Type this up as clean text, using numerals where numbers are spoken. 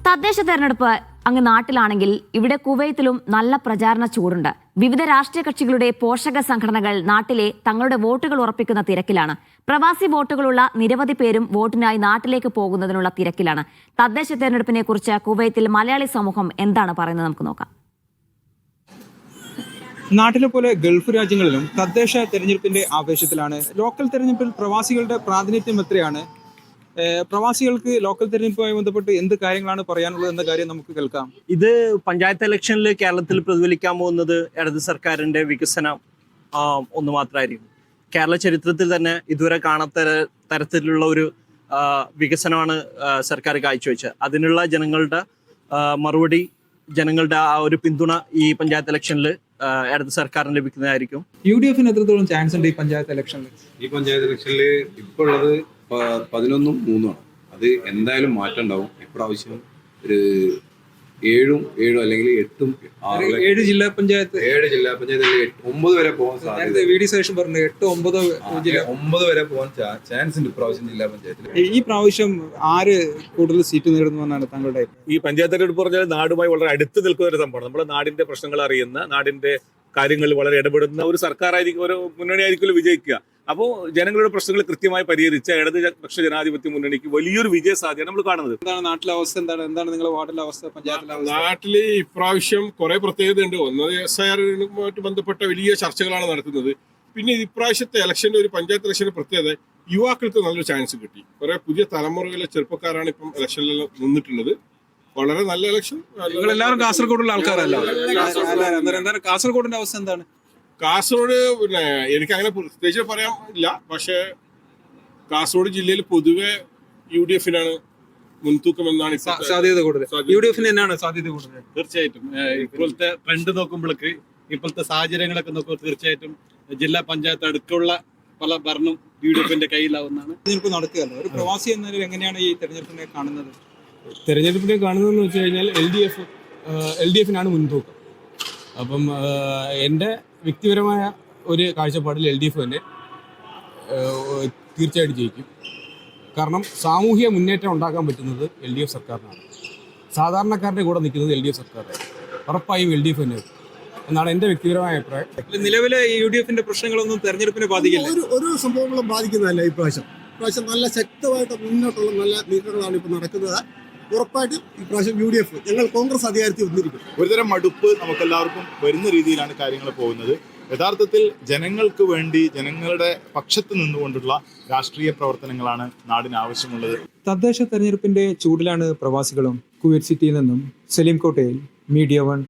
തദ്ദേശ തെരഞ്ഞെടുപ്പ് അങ്ങ് നാട്ടിലാണെങ്കിൽ ഇവിടെ കുവൈത്തിലും നല്ല പ്രചാരണ ചൂടുണ്ട്. വിവിധ രാഷ്ട്രീയ കക്ഷികളുടെ പോഷക സംഘടനകൾ നാട്ടിലെ തങ്ങളുടെ വോട്ടുകൾ ഉറപ്പിക്കുന്ന തിരക്കിലാണ്. പ്രവാസി വോട്ടുകളുള്ള നിരവധി പേരും വോട്ടിനായി നാട്ടിലേക്ക് പോകുന്നതിനുള്ള തിരക്കിലാണ്. തദ്ദേശ തെരഞ്ഞെടുപ്പിനെ കുറിച്ച് കുവൈത്തിൽ മലയാളി സമൂഹം എന്താണ് പറയുന്നത് നമുക്ക് നോക്കാം. നാട്ടിലെ പോലെ ഗൾഫ് രാജ്യങ്ങളിലും തദ്ദേശ തെരഞ്ഞെടുപ്പിന്റെ ആവേശത്തിലാണ്. ലോക്കൽ തെരഞ്ഞെടുപ്പിൽ പ്രവാസികളുടെ പ്രാതിനിധ്യം എത്രയാണ്? പ്രവാസികൾക്ക് ലോക്കൽ തെരഞ്ഞെടുപ്പുമായി ബന്ധപ്പെട്ട് എന്ത് കാര്യങ്ങളാണ് പറയാനുള്ളത് എന്ന കാര്യം നമുക്ക് കേൾക്കാം. ഇത് പഞ്ചായത്ത് ഇലക്ഷനിൽ കേരളത്തിൽ പ്രതിഫലിക്കാൻ പോകുന്നത് ഇടത് സർക്കാരിന്റെ വികസനം ഒന്ന് മാത്രമായിരിക്കും. കേരള ചരിത്രത്തിൽ തന്നെ ഇതുവരെ കാണാത്ത തരത്തിലുള്ള ഒരു വികസനമാണ് സർക്കാർ കാഴ്ചവെച്ചത്. അതിനുള്ള ജനങ്ങളുടെ മറുപടി, ജനങ്ങളുടെ ആ ഒരു പിന്തുണ ഈ പഞ്ചായത്ത് ഇലക്ഷനിൽ ഇടത് സർക്കാരിന് ലഭിക്കുന്നതായിരിക്കും. UDF എത്രത്തോളം ചാൻസ് ഉണ്ട് ഈ പഞ്ചായത്ത് ഇലക്ഷനിൽ? ഈ പഞ്ചായത്ത് ഇലക്ഷനിൽ ഇപ്പോൾ ഉള്ളത് 11-3 ആണ്. അത് എന്തായാലും മാറ്റം ഉണ്ടാവും. ഇപ്രാവശ്യം ഒരു 7 അല്ലെങ്കിൽ 8 7 ജില്ലാ പഞ്ചായത്ത് 9 വരെ പോകാൻ സാധ്യത. പറഞ്ഞു 9 വരെ പോകാൻ ചാൻസ് ഉണ്ട് ഇപ്രാവശ്യം ജില്ലാ പഞ്ചായത്തിൽ. ഈ പ്രാവശ്യം ആര് കൂടുതൽ സീറ്റ് നേടുന്നു എന്നാണ് താങ്കളുടെ? ഈ പഞ്ചായത്ത് തെരഞ്ഞെടുപ്പ് പറഞ്ഞാൽ നാടുമായി വളരെ അടുത്ത് നിൽക്കുന്ന ഒരു സംഭവമാണ്. നമ്മുടെ നാടിന്റെ പ്രശ്നങ്ങൾ അറിയുന്ന, നാടിന്റെ കാര്യങ്ങളിൽ വളരെ ഇടപെടുന്ന ഒരു സർക്കാരായിരിക്കും, ഒരു മുന്നണിയായിരിക്കും വിജയിക്കുക. അപ്പോൾ ജനങ്ങളുടെ പ്രശ്നങ്ങൾ കൃത്യമായി പരിഹരിച്ച ഇടതുപക്ഷ ജനാധിപത്യ മുന്നണിക്ക് വലിയൊരു വിജയ സാധ്യത നമ്മൾ കാണുന്നത്. എന്താണ് നാട്ടിലെ അവസ്ഥ? എന്താണ് നിങ്ങളുടെ വാർഡിലെ അവസ്ഥ, പഞ്ചായത്തിലെ അവസ്ഥ? നാട്ടില് ഇപ്രാവശ്യം കുറെ പ്രത്യേകതയുണ്ട്. ഒന്ന് SIR-നുമായിട്ട് ബന്ധപ്പെട്ട വലിയ ചർച്ചകളാണ് നടത്തുന്നത്. പിന്നെ ഇപ്രാവശ്യത്തെ ഇലക്ഷന്റെ ഒരു പഞ്ചായത്ത് ഇലക്ഷന്റെ പ്രത്യേകത, യുവാക്കൾക്ക് നല്ലൊരു ചാൻസ് കിട്ടി. കുറെ പുതിയ തലമുറയിലെ ചെറുപ്പക്കാരാണ് ഇപ്പം ഇലക്ഷനിൽ നിന്നിട്ടുള്ളത്. വളരെ നല്ല ഇലക്ഷൻ. എല്ലാവരും കാസർഗോഡുള്ള ആൾക്കാരല്ല. എന്താണ് കാസർഗോഡിന്റെ അവസ്ഥ? എന്താണ് കാസർഗോഡ്? പിന്നെ എനിക്ക് അങ്ങനെ പ്രത്യേകിച്ച് പറയാൻ ഇല്ല. പക്ഷേ കാസർഗോഡ് ജില്ലയിൽ പൊതുവെ UDF-നാണ് മുൻതൂക്കം എന്നാണ് സാധ്യത കൂടുതൽ. UDF-ന് തന്നെയാണ് സാധ്യത കൂടുതൽ. തീർച്ചയായിട്ടും ഇപ്പോഴത്തെ ട്രെൻഡ് നോക്കുമ്പോഴേക്ക്, ഇപ്പോഴത്തെ സാഹചര്യങ്ങളൊക്കെ നോക്കുമ്പോൾ തീർച്ചയായിട്ടും ജില്ലാ പഞ്ചായത്ത് അടുത്തുള്ള പല ഭരണം UDF-ന്റെ കയ്യിലാവുന്നതാണ്. തെരഞ്ഞെടുപ്പ് നടക്കുകയല്ലോ. ഒരു പ്രവാസി എന്ന നിലയിൽ എങ്ങനെയാണ് ഈ തെരഞ്ഞെടുപ്പിനെ കാണുന്നത്? തെരഞ്ഞെടുപ്പിനെ കാണുന്നതെന്ന് വെച്ച് കഴിഞ്ഞാൽ LDF-നാണ് മുൻതൂക്കം. അപ്പം എൻ്റെ വ്യക്തിപരമായ ഒരു കാഴ്ചപ്പാടിൽ LDF തന്നെ തീർച്ചയായിട്ടും ജയിക്കും. കാരണം സാമൂഹിക മുന്നേറ്റം ഉണ്ടാക്കാൻ പറ്റുന്നത് LDF സർക്കാരിനാണ്. സാധാരണക്കാരുടെ കൂടെ നിൽക്കുന്നത് LDF സർക്കാരാണ്. ഉറപ്പായും LDF തന്നെ എന്നാണ് എൻ്റെ വ്യക്തിപരമായ അഭിപ്രായം. നിലവിലെ UDF-ന്റെ പ്രശ്നങ്ങളൊന്നും തെരഞ്ഞെടുപ്പിനെ ബാധിക്കില്ല. ഒരു സംഭവങ്ങളും ബാധിക്കുന്നതല്ല. ഇപ്രാവശ്യം നല്ല ശക്തമായിട്ട് മുന്നോട്ടുള്ള നല്ല നീക്കങ്ങളാണ് ഇപ്പോൾ നടക്കുന്നത്. ഉറപ്പായിട്ടും ഇപ്രാവശ്യം UDF, ഞങ്ങൾ കോൺഗ്രസ് അധികാരത്തിൽ വന്നിരിക്കും. ഒരുതരം മടുപ്പ് നമുക്കെല്ലാവർക്കും വരുന്ന രീതിയിലാണ് കാര്യങ്ങൾ പോകുന്നത്. യഥാർത്ഥത്തിൽ ജനങ്ങൾക്ക് വേണ്ടി, ജനങ്ങളുടെ പക്ഷത്ത് നിന്നുകൊണ്ടുള്ള രാഷ്ട്രീയ പ്രവർത്തനങ്ങളാണ് നാടിന് ആവശ്യമുള്ളത്. തദ്ദേശ തെരഞ്ഞെടുപ്പിന്റെ ചൂടിലാണ് പ്രവാസികളും. കുവൈറ്റ് സിറ്റിയിൽ നിന്നും സലീം കോട്ടയിൽ, മീഡിയ 1.